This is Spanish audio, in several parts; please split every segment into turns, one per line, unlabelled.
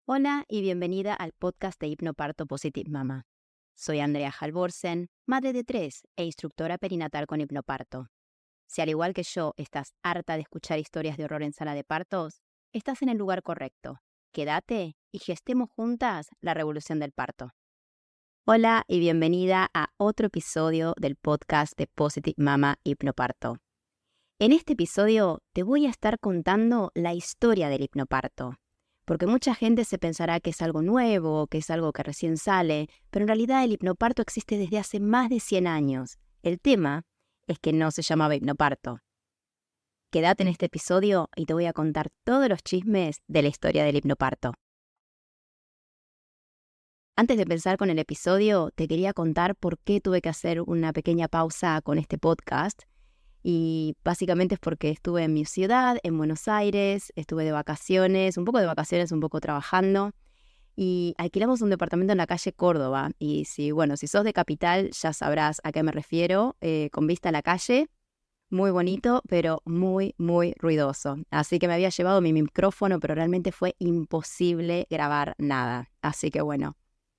Hola y bienvenida al podcast de Hipnoparto Positive Mama. Soy Andrea Halvorsen, madre de 3 e instructora perinatal con hipnoparto. Si al igual que yo estás harta de escuchar historias de horror en sala de partos, estás en el lugar correcto. Quédate y gestemos juntas la revolución del parto. Hola y bienvenida a otro episodio del podcast de Positive Mama Hipnoparto. En este episodio te voy a estar contando la historia del hipnoparto. Porque mucha gente se pensará que es algo nuevo, que es algo que recién sale, pero en realidad el hipnoparto existe desde hace más de 100 años. El tema es que no se llamaba hipnoparto. Quédate en este episodio y te voy a contar todos los chismes de la historia del hipnoparto. Antes de empezar con el episodio, te quería contar por qué tuve que hacer una pequeña pausa con este podcast. Y básicamente es porque estuve en mi ciudad, en Buenos Aires, estuve de vacaciones, un poco trabajando, y alquilamos un departamento en la calle Córdoba. Y si sos de capital, ya sabrás a qué me refiero, con vista a la calle, muy bonito, pero muy, muy ruidoso. Así que me había llevado mi micrófono, pero realmente fue imposible grabar nada. Así que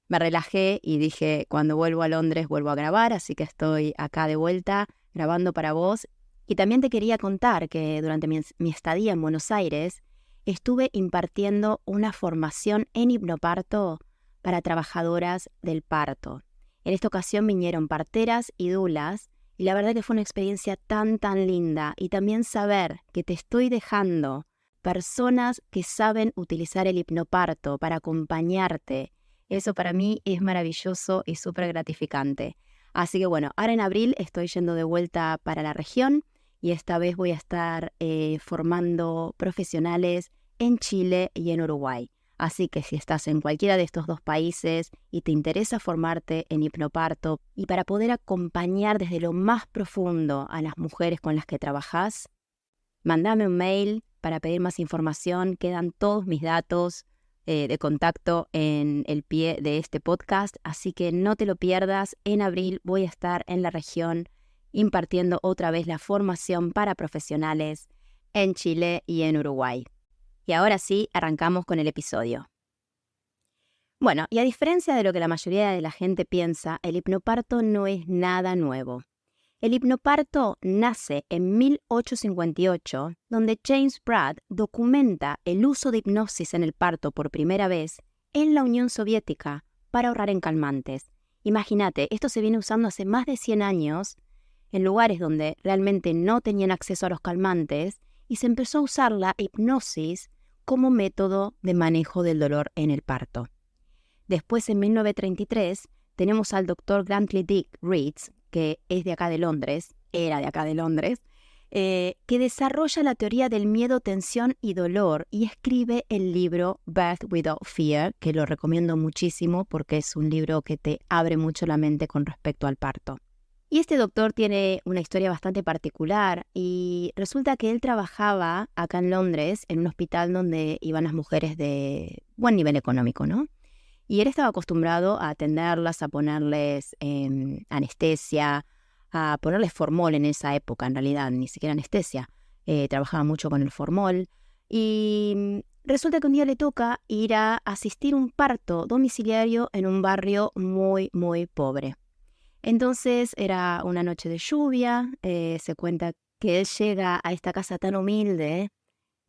me relajé y dije, cuando vuelvo a Londres vuelvo a grabar, así que estoy acá de vuelta grabando para vos. Y también te quería contar que durante mi estadía en Buenos Aires estuve impartiendo una formación en hipnoparto para trabajadoras del parto. En esta ocasión vinieron parteras y dulas y la verdad que fue una experiencia tan linda, y también saber que te estoy dejando personas que saben utilizar el hipnoparto para acompañarte. Eso para mí es maravilloso y súper gratificante. Así que ahora en abril estoy yendo de vuelta para la región y esta vez voy a estar formando profesionales en Chile y en Uruguay. Así que si estás en cualquiera de estos dos países y te interesa formarte en hipnoparto y para poder acompañar desde lo más profundo a las mujeres con las que trabajás, mandame un mail para pedir más información. Quedan todos mis datos de contacto en el pie de este podcast, así que no te lo pierdas. En abril voy a estar en la región impartiendo otra vez la formación para profesionales en Chile y en Uruguay. Y ahora sí, arrancamos con el episodio. Y a diferencia de lo que la mayoría de la gente piensa, el hipnoparto no es nada nuevo. El hipnoparto nace en 1858, donde James Pratt documenta el uso de hipnosis en el parto por primera vez en la Unión Soviética para ahorrar en calmantes. Imagínate, esto se viene usando hace más de 100 años en lugares donde realmente no tenían acceso a los calmantes, y se empezó a usar la hipnosis como método de manejo del dolor en el parto. Después, en 1933, tenemos al doctor Grantley Dick Reeds, que es de acá de Londres, era de acá de Londres, que desarrolla la teoría del miedo, tensión y dolor y escribe el libro Birth Without Fear, que lo recomiendo muchísimo porque es un libro que te abre mucho la mente con respecto al parto. Y este doctor tiene una historia bastante particular y resulta que él trabajaba acá en Londres en un hospital donde iban las mujeres de buen nivel económico, ¿no? Y él estaba acostumbrado a atenderlas, a ponerles anestesia, a ponerles formol en esa época, en realidad, ni siquiera anestesia. Trabajaba mucho con el formol. Y resulta que un día le toca ir a asistir un parto domiciliario en un barrio muy, muy pobre. Entonces era una noche de lluvia, se cuenta que él llega a esta casa tan humilde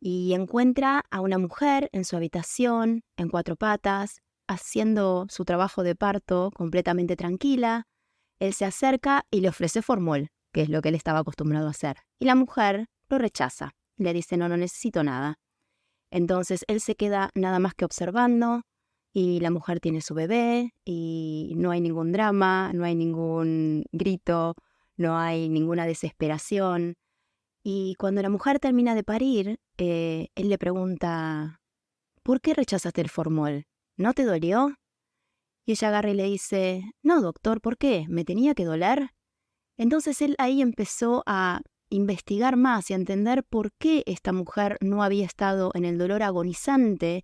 y encuentra a una mujer en su habitación, en 4 patas, haciendo su trabajo de parto completamente tranquila. Él se acerca y le ofrece formol, que es lo que él estaba acostumbrado a hacer. Y la mujer lo rechaza. Le dice, no necesito nada. Entonces él se queda nada más que observando y la mujer tiene su bebé y no hay ningún drama, no hay ningún grito, no hay ninguna desesperación. Y cuando la mujer termina de parir, él le pregunta, ¿por qué rechazaste el formol? ¿No te dolió? Y ella agarra y le dice, no, doctor, ¿por qué? ¿Me tenía que doler? Entonces él ahí empezó a investigar más y a entender por qué esta mujer no había estado en el dolor agonizante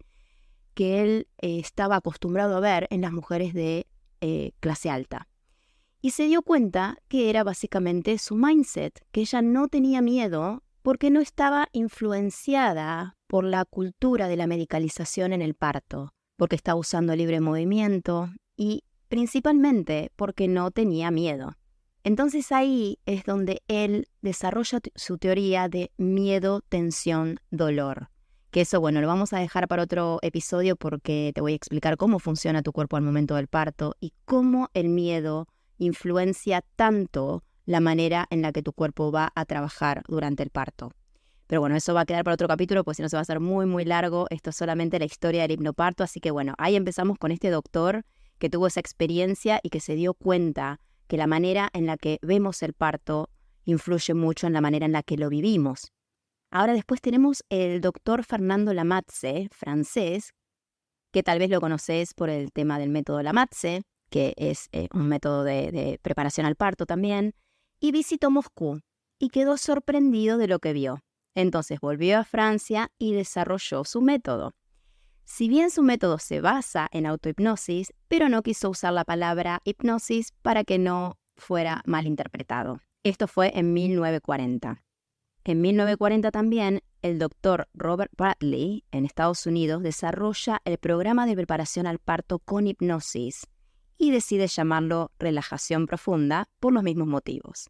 que él estaba acostumbrado a ver en las mujeres de clase alta. Y se dio cuenta que era básicamente su mindset, que ella no tenía miedo porque no estaba influenciada por la cultura de la medicalización en el parto. porque estaba usando libre movimiento y principalmente porque no tenía miedo. Entonces ahí es donde él desarrolla su teoría de miedo, tensión, dolor. Que eso, bueno, lo vamos a dejar para otro episodio porque te voy a explicar cómo funciona tu cuerpo al momento del parto y cómo el miedo influencia tanto la manera en la que tu cuerpo va a trabajar durante el parto. Pero bueno, eso va a quedar para otro capítulo, pues si no se va a hacer muy, muy largo. Esto es solamente la historia del hipnoparto. Así que bueno, ahí empezamos con este doctor que tuvo esa experiencia y que se dio cuenta que la manera en la que vemos el parto influye mucho en la manera en la que lo vivimos. Ahora después tenemos el doctor Fernando Lamatze, francés, que tal vez lo conoces por el tema del método Lamatze, que es un método de preparación al parto también, y visitó Moscú y quedó sorprendido de lo que vio. Entonces volvió a Francia y desarrolló su método. Si bien su método se basa en autohipnosis, pero no quiso usar la palabra hipnosis para que no fuera malinterpretado. Esto fue en 1940. En 1940 también, el doctor Robert Bradley, en Estados Unidos, desarrolla el programa de preparación al parto con hipnosis y decide llamarlo relajación profunda por los mismos motivos.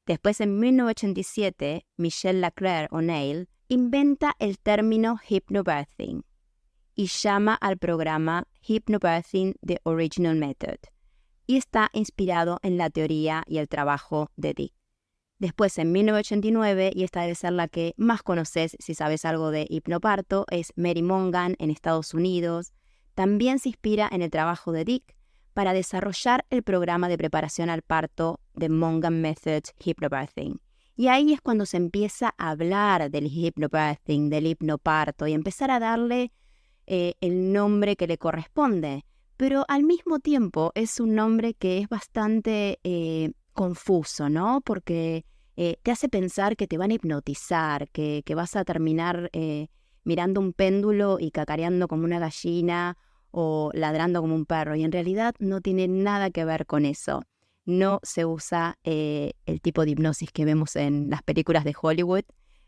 Después, en 1987, Michelle LaClaire O'Neil inventa el término hypnobirthing y llama al programa Hypnobirthing The Original Method, y está inspirado en la teoría y el trabajo de Dick. Después, en 1989, y esta debe ser la que más conoces si sabes algo de hipnoparto, es Mary Mongan en Estados Unidos. También se inspira en el trabajo de Dick para desarrollar el programa de preparación al parto de Mongan Method Hypnobirthing. Y ahí es cuando se empieza a hablar del hypnobirthing, del hipnoparto, y empezar a darle el nombre que le corresponde. Pero al mismo tiempo es un nombre que es bastante confuso, ¿no? Porque te hace pensar que te van a hipnotizar, que vas a terminar mirando un péndulo y cacareando como una gallina o ladrando como un perro, y en realidad no tiene nada que ver con eso. No se usa el tipo de hipnosis que vemos en las películas de Hollywood.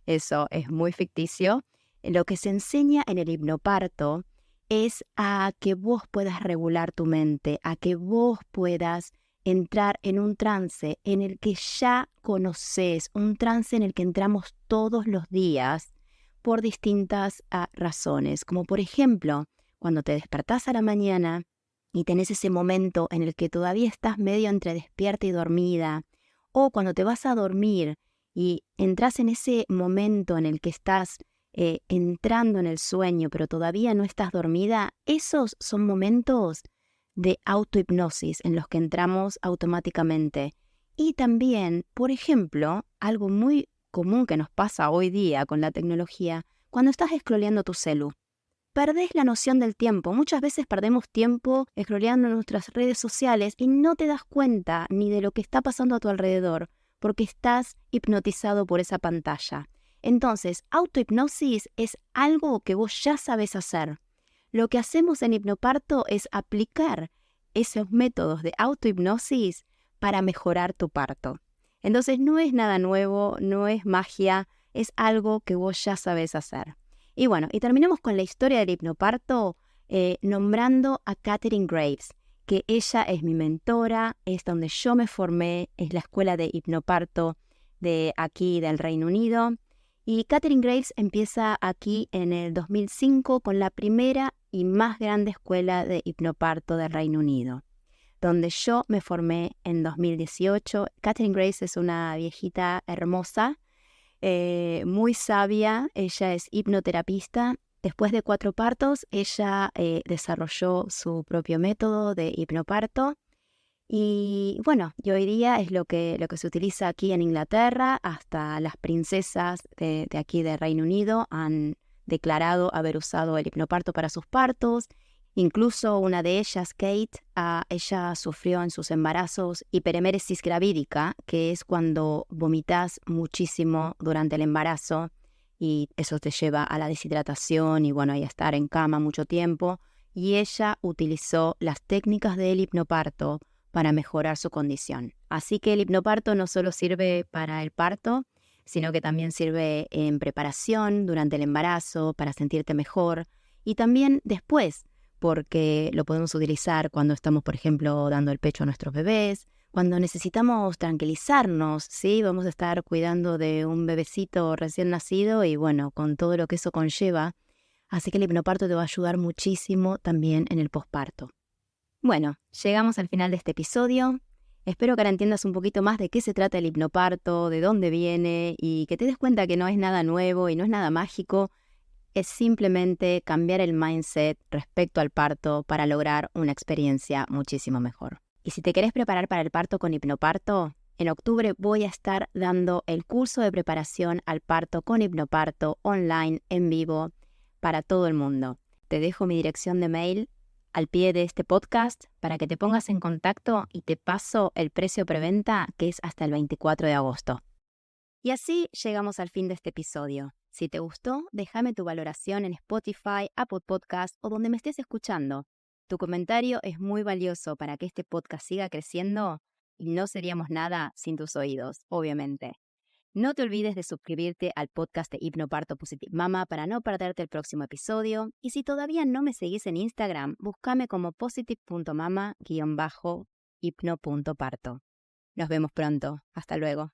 Eso es muy ficticio. Lo que se enseña en el hipnoparto es a que vos puedas regular tu mente, a que vos puedas entrar en un trance en el que ya conoces, un trance en el que entramos todos los días por distintas razones, como por ejemplo, cuando te despertás a la mañana y tenés ese momento en el que todavía estás medio entre despierta y dormida, o cuando te vas a dormir y entras en ese momento en el que estás entrando en el sueño, pero todavía no estás dormida. Esos son momentos de autohipnosis en los que entramos automáticamente. Y también, por ejemplo, algo muy común que nos pasa hoy día con la tecnología, cuando estás scrolleando tu celu. Perdés la noción del tiempo. Muchas veces perdemos tiempo scrolleando nuestras redes sociales y no te das cuenta ni de lo que está pasando a tu alrededor, porque estás hipnotizado por esa pantalla. Entonces, autohipnosis es algo que vos ya sabes hacer. Lo que hacemos en hipnoparto es aplicar esos métodos de autohipnosis para mejorar tu parto. Entonces, no es nada nuevo, no es magia, es algo que vos ya sabes hacer. Y bueno, y terminamos con la historia del hipnoparto nombrando a Katharine Graves, que ella es mi mentora, es donde yo me formé, es la escuela de hipnoparto de aquí del Reino Unido. Y Katharine Graves empieza aquí en el 2005 con la primera y más grande escuela de hipnoparto del Reino Unido, donde yo me formé en 2018. Katharine Graves es una viejita hermosa, muy sabia. Ella es hipnoterapista. Después de 4 partos, ella desarrolló su propio método de hipnoparto. Y bueno, y hoy día es lo que se utiliza aquí en Inglaterra. Hasta las princesas de aquí del Reino Unido han declarado haber usado el hipnoparto para sus partos. Incluso una de ellas, Kate, ella sufrió en sus embarazos hiperemeresis gravídica, que es cuando vomitas muchísimo durante el embarazo y eso te lleva a la deshidratación y bueno, y a estar en cama mucho tiempo. Y ella utilizó las técnicas del hipnoparto para mejorar su condición. Así que el hipnoparto no solo sirve para el parto, sino que también sirve en preparación durante el embarazo, para sentirte mejor, y también después, porque lo podemos utilizar cuando estamos, por ejemplo, dando el pecho a nuestros bebés, cuando necesitamos tranquilizarnos, ¿sí? Vamos a estar cuidando de un bebecito recién nacido y bueno, con todo lo que eso conlleva. Así que el hipnoparto te va a ayudar muchísimo también en el posparto. Bueno, llegamos al final de este episodio. Espero que ahora entiendas un poquito más de qué se trata el hipnoparto, de dónde viene y que te des cuenta que no es nada nuevo y no es nada mágico. Es simplemente cambiar el mindset respecto al parto para lograr una experiencia muchísimo mejor. Y si te querés preparar para el parto con hipnoparto, en octubre voy a estar dando el curso de preparación al parto con hipnoparto online en vivo para todo el mundo. Te dejo mi dirección de mail al pie de este podcast para que te pongas en contacto y te paso el precio preventa que es hasta el 24 de agosto. Y así llegamos al fin de este episodio. Si te gustó, déjame tu valoración en Spotify, Apple Podcast o donde me estés escuchando. Tu comentario es muy valioso para que este podcast siga creciendo y no seríamos nada sin tus oídos, obviamente. No te olvides de suscribirte al podcast de Hipnoparto Positive Mama para no perderte el próximo episodio. Y si todavía no me seguís en Instagram, búscame como positive.mama_hipno.parto. Nos vemos pronto. Hasta luego.